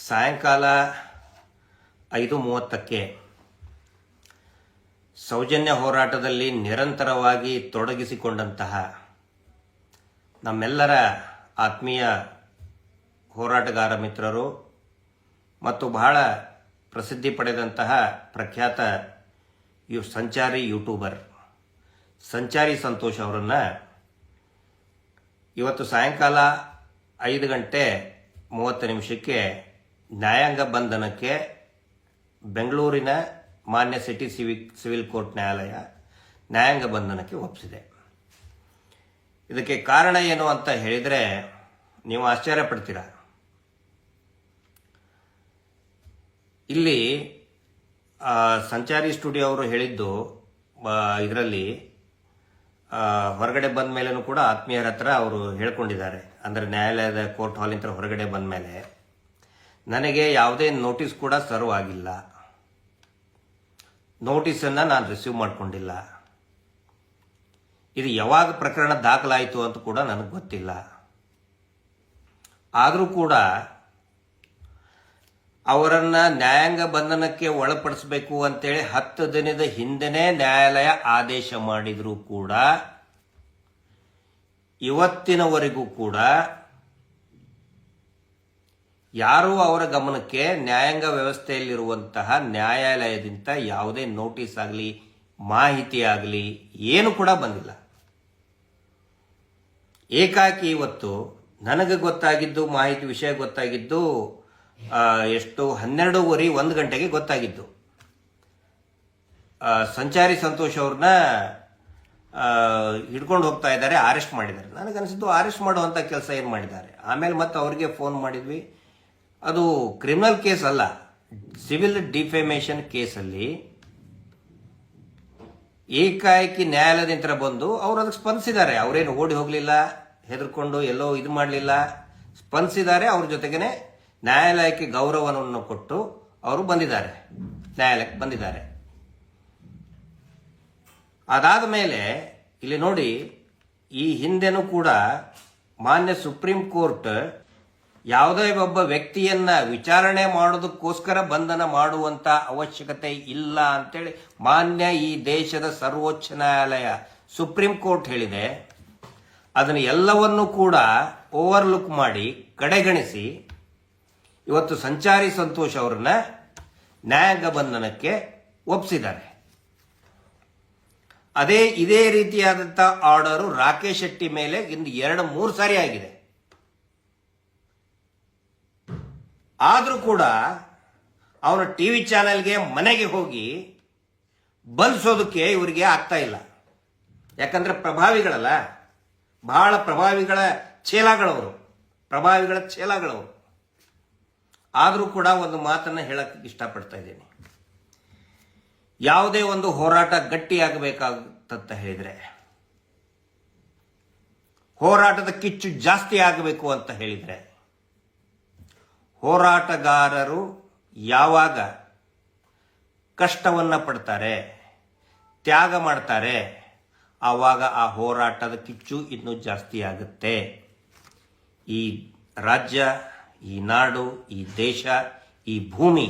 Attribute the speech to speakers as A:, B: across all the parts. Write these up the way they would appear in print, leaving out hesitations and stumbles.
A: ಸಾಯಂಕಾಲ 5:30ಕ್ಕೆ ಸೌಜನ್ಯ ಹೋರಾಟದಲ್ಲಿ ನಿರಂತರವಾಗಿ ತೊಡಗಿಸಿಕೊಂಡಂತಹ ನಮ್ಮೆಲ್ಲರ ಆತ್ಮೀಯ ಹೋರಾಟಗಾರ ಮಿತ್ರರು ಮತ್ತು ಬಹಳ ಪ್ರಸಿದ್ಧಿ ಪಡೆದಂತಹ ಪ್ರಖ್ಯಾತ ಸಂಚಾರಿ ಯೂಟ್ಯೂಬರ್ ಸಂಚಾರಿ ಸಂತೋಷ್ ಅವರನ್ನು ಇವತ್ತು ಸಾಯಂಕಾಲ 5:30 ನ್ಯಾಯಾಂಗ ಬಂಧನಕ್ಕೆ ಬೆಂಗಳೂರಿನ ಮಾನ್ಯ ಸಿಟಿ ಸಿವಿಲ್ ಕೋರ್ಟ್ ನ್ಯಾಯಾಲಯ ನ್ಯಾಯಾಂಗ ಬಂಧನಕ್ಕೆ ಒಪ್ಪಿಸಿದೆ. ಇದಕ್ಕೆ ಕಾರಣ ಏನು ಅಂತ ಹೇಳಿದರೆ ನೀವು ಆಶ್ಚರ್ಯ ಪಡ್ತೀರ. ಇಲ್ಲಿ ಸಂಚಾರಿ ಸ್ಟುಡಿಯೋ ಅವರು ಹೇಳಿದ್ದು ಇದರಲ್ಲಿ ಹೊರಗಡೆ ಬಂದ ಮೇಲೂ ಕೂಡ ಆತ್ಮೀಯರ ಹತ್ರ ಅವರು ಹೇಳ್ಕೊಂಡಿದ್ದಾರೆ. ಅಂದರೆ ನ್ಯಾಯಾಲಯದ ಕೋರ್ಟ್ ಹಾಲಿಂದ ಹೊರಗಡೆ ಬಂದ ಮೇಲೆ ನನಗೆ ಯಾವುದೇ ನೋಟಿಸ್ ಕೂಡ ಸರ್ವ್ ಆಗಿಲ್ಲ, ನೋಟಿಸನ್ನು ನಾನು ರಿಸೀವ್ ಮಾಡಿಕೊಂಡಿಲ್ಲ, ಇದು ಯಾವಾಗ ಪ್ರಕರಣ ದಾಖಲಾಯಿತು ಅಂತ ಕೂಡ ನನಗೆ ಗೊತ್ತಿಲ್ಲ. ಆದರೂ ಕೂಡ ಅವರನ್ನು ನ್ಯಾಯಾಂಗ ಬಂಧನಕ್ಕೆ ಒಳಪಡಿಸಬೇಕು ಅಂತೇಳಿ 10 ದಿನದ ಹಿಂದೆನೇ ನ್ಯಾಯಾಲಯ ಆದೇಶ ಮಾಡಿದರೂ ಕೂಡ ಇವತ್ತಿನವರೆಗೂ ಕೂಡ ಯಾರೂ ಅವರ ಗಮನಕ್ಕೆ ನ್ಯಾಯಾಂಗ ವ್ಯವಸ್ಥೆಯಲ್ಲಿರುವಂತಹ ನ್ಯಾಯಾಲಯದಿಂದ ಯಾವುದೇ ನೋಟಿಸ್ ಆಗಲಿ ಮಾಹಿತಿ ಆಗಲಿ ಏನು ಕೂಡ ಬಂದಿಲ್ಲ. ಏಕಾಕಿ ಇವತ್ತು ನನಗೆ ಗೊತ್ತಾಗಿದ್ದು ಮಾಹಿತಿ ವಿಷಯ ಗೊತ್ತಾಗಿದ್ದು ಎಷ್ಟು 12:30 1 ಗಂಟೆಗೆ ಗೊತ್ತಾಗಿದ್ದು. ಸಂಚಾರಿ ಸಂತೋಷ್ ಅವ್ರನ್ನ ಹಿಡ್ಕೊಂಡು ಹೋಗ್ತಾ ಇದ್ದಾರೆ, ಅರೆಸ್ಟ್ ಮಾಡಿದ್ದಾರೆ. ನನಗನ್ಸಿದ್ದು ಅರೆಸ್ಟ್ ಮಾಡುವಂಥ ಕೆಲಸ ಏನು ಮಾಡಿದ್ದಾರೆ. ಆಮೇಲೆ ಮತ್ತೆ ಅವ್ರಿಗೆ ಫೋನ್ ಮಾಡಿದ್ವಿ, ಅದು ಕ್ರಿಮಿನಲ್ ಕೇಸ್ ಅಲ್ಲ, ಸಿವಿಲ್ ಡಿಫೇಮೇಷನ್ ಕೇಸಲ್ಲಿ ಏಕಾಏಕಿ ನ್ಯಾಯಾಲಯದಿಂದ ಬಂದು ಅವರು ಅದಕ್ಕೆ ಸ್ಪಂದಿಸಿದ್ದಾರೆ. ಅವರೇನು ಓಡಿ ಹೋಗಲಿಲ್ಲ, ಹೆದರ್ಕೊಂಡು ಎಲ್ಲೋ ಇದು ಮಾಡಲಿಲ್ಲ, ಸ್ಪಂದಿಸಿದ್ದಾರೆ. ಅವ್ರ ಜೊತೆಗೇನೆ ನ್ಯಾಯಾಲಯಕ್ಕೆ ಗೌರವವನ್ನು ಕೊಟ್ಟು ಅವರು ಬಂದಿದ್ದಾರೆ, ನ್ಯಾಯಾಲಯಕ್ಕೆ ಬಂದಿದ್ದಾರೆ. ಅದಾದ ಮೇಲೆ ಇಲ್ಲಿ ನೋಡಿ, ಈ ಹಿಂದೆನೂ ಕೂಡ ಮಾನ್ಯ ಸುಪ್ರೀಂ ಕೋರ್ಟ್ ಯಾವುದೇ ಒಬ್ಬ ವ್ಯಕ್ತಿಯನ್ನ ವಿಚಾರಣೆ ಮಾಡೋದಕ್ಕೋಸ್ಕರ ಬಂಧನ ಮಾಡುವಂತ ಅವಶ್ಯಕತೆ ಇಲ್ಲ ಅಂತೇಳಿ ಮಾನ್ಯ ಈ ದೇಶದ ಸರ್ವೋಚ್ಚ ನ್ಯಾಯಾಲಯ ಸುಪ್ರೀಂ ಕೋರ್ಟ್ ಹೇಳಿದೆ. ಅದನ್ನು ಎಲ್ಲವನ್ನೂ ಕೂಡ ಓವರ್ಲುಕ್ ಮಾಡಿ ಕಡೆಗಣಿಸಿ ಇವತ್ತು ಸಂಚಾರಿ ಸಂತೋಷ್ ಅವರನ್ನ ನ್ಯಾಯಾಂಗ ಬಂಧನಕ್ಕೆ ಒಪ್ಪಿಸಿದ್ದಾರೆ. ಇದೇ ರೀತಿಯಾದಂಥ ಆರ್ಡರು ರಾಕೇಶ್ ಶೆಟ್ಟಿ ಮೇಲೆ ಇಂದು 2-3 ಸಾರಿ ಆಗಿದೆ. ಆದರೂ ಕೂಡ ಅವರ ಟಿವಿ ಚಾನೆಲ್ಗೆ ಮನೆಗೆ ಹೋಗಿ ಬಂಧಿಸೋದಕ್ಕೆ ಇವರಿಗೆ ಆಗ್ತಾ ಇಲ್ಲ. ಯಾಕಂದ್ರೆ ಪ್ರಭಾವಿಗಳಲ್ಲ, ಬಹಳ ಪ್ರಭಾವಿಗಳ ಛೇಲಾಗಳವರು. ಆದರೂ ಕೂಡ ಒಂದು ಮಾತನ್ನು ಹೇಳಕ್ಕೆ ಇಷ್ಟಪಡ್ತಾ ಇದ್ದೀನಿ. ಯಾವುದೇ ಒಂದು ಹೋರಾಟ ಗಟ್ಟಿಯಾಗಬೇಕಾಗತ್ತ ಹೇಳಿದರೆ, ಹೋರಾಟದ ಕಿಚ್ಚು ಜಾಸ್ತಿ ಆಗಬೇಕು ಅಂತ ಹೇಳಿದರೆ, ಹೋರಾಟಗಾರರು ಯಾವಾಗ ಕಷ್ಟವನ್ನು ಪಡ್ತಾರೆ, ತ್ಯಾಗ ಮಾಡ್ತಾರೆ, ಆವಾಗ ಆ ಹೋರಾಟದ ಕಿಚ್ಚು ಇನ್ನೂ ಜಾಸ್ತಿ ಆಗುತ್ತೆ. ಈ ರಾಜ್ಯ, ಈ ನಾಡು, ಈ ದೇಶ, ಈ ಭೂಮಿ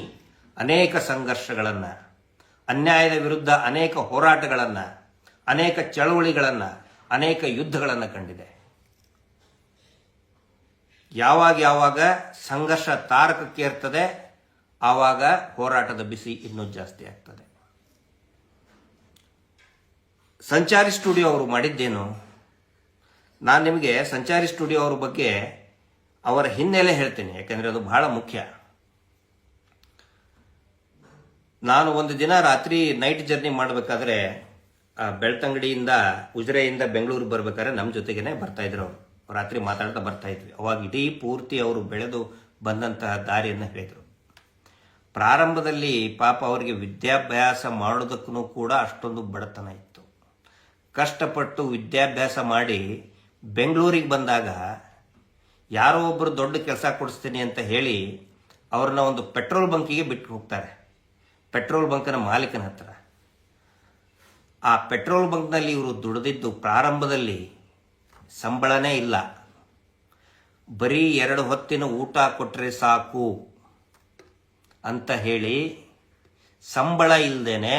A: ಅನೇಕ ಸಂಘರ್ಷಗಳನ್ನು, ಅನ್ಯಾಯದ ವಿರುದ್ಧ ಅನೇಕ ಹೋರಾಟಗಳನ್ನು, ಅನೇಕ ಚಳವಳಿಗಳನ್ನು, ಅನೇಕ ಯುದ್ಧಗಳನ್ನು ಕಂಡಿದೆ. ಯಾವಾಗ ಸಂಘರ್ಷ ತಾರಕಕ್ಕೇರ್ತದೆ, ಆವಾಗ ಹೋರಾಟದ ಬಿಸಿ ಇನ್ನೂ ಜಾಸ್ತಿ ಆಗ್ತದೆ. ಸಂಚಾರಿ ಸ್ಟುಡಿಯೋ ಅವರು ಮಾಡಿದ್ದೇನು? ನಾನು ನಿಮಗೆ ಸಂಚಾರಿ ಸ್ಟುಡಿಯೋ ಅವ್ರ ಬಗ್ಗೆ ಅವರ ಹಿನ್ನೆಲೆ ಹೇಳ್ತೀನಿ, ಯಾಕಂದರೆ ಅದು ಬಹಳ ಮುಖ್ಯ. ನಾನು ಒಂದು ದಿನ ರಾತ್ರಿ ನೈಟ್ ಜರ್ನಿ ಮಾಡಬೇಕಾದ್ರೆ ಬೆಳ್ತಂಗಡಿಯಿಂದ ಉಜಿರೆಯಿಂದ ಬೆಂಗಳೂರಿಗೆ ಬರ್ಬೇಕಾದ್ರೆ ನಮ್ಮ ಜೊತೆಗೇನೆ ಬರ್ತಾ ಇದ್ರು. ಅವರು ರಾತ್ರಿ ಮಾತಾಡ್ತಾ ಬರ್ತಾ ಇದ್ವಿ. ಅವಾಗ ಇಡೀ ಪೂರ್ತಿ ಅವರು ಬೆಳೆದು ಬಂದಂತಹ ದಾರಿಯನ್ನು ಹೇಳಿದರು. ಪ್ರಾರಂಭದಲ್ಲಿ ಪಾಪ ಅವರಿಗೆ ವಿದ್ಯಾಭ್ಯಾಸ ಮಾಡೋದಕ್ಕೂ ಕೂಡ ಅಷ್ಟೊಂದು ಬಡತನ ಇತ್ತು. ಕಷ್ಟಪಟ್ಟು ವಿದ್ಯಾಭ್ಯಾಸ ಮಾಡಿ ಬೆಂಗಳೂರಿಗೆ ಬಂದಾಗ ಯಾರೋ ಒಬ್ಬರು ದೊಡ್ಡ ಕೆಲಸ ಕೊಡಿಸ್ತೀನಿ ಅಂತ ಹೇಳಿ ಅವ್ರನ್ನ ಒಂದು ಪೆಟ್ರೋಲ್ ಬಂಕಿಗೆ ಬಿಟ್ಟು ಹೋಗ್ತಾರೆ, ಪೆಟ್ರೋಲ್ ಬಂಕ್ನ ಮಾಲೀಕನ ಹತ್ರ. ಆ ಪೆಟ್ರೋಲ್ ಬಂಕ್ನಲ್ಲಿ ಇವರು ದುಡಿದಿದ್ದು ಪ್ರಾರಂಭದಲ್ಲಿ ಸಂಬಳನೇ ಇಲ್ಲ, ಬರೀ 2 ಹೊತ್ತಿನ ಊಟ ಕೊಟ್ಟರೆ ಸಾಕು ಅಂತ ಹೇಳಿ ಸಂಬಳ ಇಲ್ಲದೇನೆ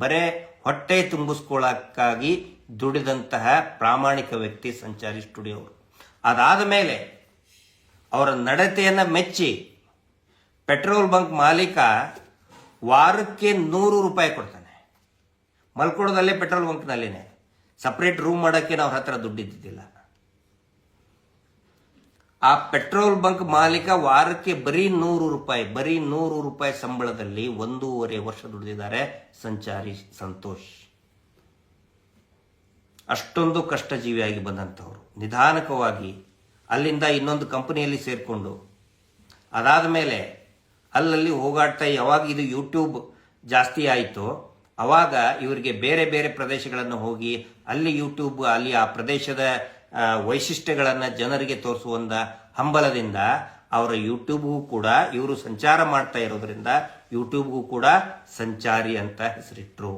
A: ಬರೇ ಹೊಟ್ಟೆ ತುಂಬಿಸ್ಕೊಳ್ಳೋಕ್ಕಾಗಿ ದುಡಿದಂತಹ ಪ್ರಾಮಾಣಿಕ ವ್ಯಕ್ತಿ ಸಂಚಾರಿ ಸ್ಟುಡಿಯೋ ಅವರು. ಅದಾದ ಮೇಲೆ ಅವರ ನಡತೆಯನ್ನು ಮೆಚ್ಚಿ ಪೆಟ್ರೋಲ್ ಬಂಕ್ ಮಾಲೀಕ ವಾರಕ್ಕೆ 100 ರೂಪಾಯಿ ಕೊಡ್ತಾನೆ. ಮಲ್ಕೊಳ್ಳೋದಲ್ಲೇ ಪೆಟ್ರೋಲ್ ಬಂಕ್ನಲ್ಲಿನೇ, ಸಪ್ರೇಟ್ ರೂಮ್ ಮಾಡೋಕ್ಕೆ ನಾವು ಹತ್ರ ದುಡ್ಡಿದ್ದಿದ್ದಿಲ್ಲ. ಆ ಪೆಟ್ರೋಲ್ ಬಂಕ್ ಮಾಲೀಕ ವಾರಕ್ಕೆ ಬರೀ 100 ರೂಪಾಯಿ ಸಂಬಳದಲ್ಲಿ 1.5 ವರ್ಷ ದುಡಿದಿದ್ದಾರೆ ಸಂಚಾರಿ ಸಂತೋಷ್. ಅಷ್ಟೊಂದು ಕಷ್ಟಜೀವಿಯಾಗಿ ಬಂದಂಥವ್ರು ನಿಧಾನಕವಾಗಿ ಅಲ್ಲಿಂದ ಇನ್ನೊಂದು ಕಂಪನಿಯಲ್ಲಿ ಸೇರಿಕೊಂಡು ಅದಾದ ಮೇಲೆ ಅಲ್ಲಲ್ಲಿ ಹೋಗಾಡ್ತಾ, ಯಾವಾಗ ಇದು ಯೂಟ್ಯೂಬ್ ಜಾಸ್ತಿ ಆಯಿತು ಅವಾಗ ಇವರಿಗೆ ಬೇರೆ ಬೇರೆ ಪ್ರದೇಶಗಳನ್ನು ಹೋಗಿ ಅಲ್ಲಿ ಯೂಟ್ಯೂಬ್, ಅಲ್ಲಿ ಆ ಪ್ರದೇಶದ ವೈಶಿಷ್ಟ್ಯಗಳನ್ನು ಜನರಿಗೆ ತೋರಿಸುವಂಥ ಹಂಬಲದಿಂದ ಅವರ ಯೂಟ್ಯೂಬ್ಗೂ ಕೂಡ ಇವರು ಸಂಚಾರ ಮಾಡ್ತಾ ಇರೋದ್ರಿಂದ ಯೂಟ್ಯೂಬ್ಗೂ ಕೂಡ ಸಂಚಾರಿ ಅಂತ ಹೆಸರಿಟ್ರು.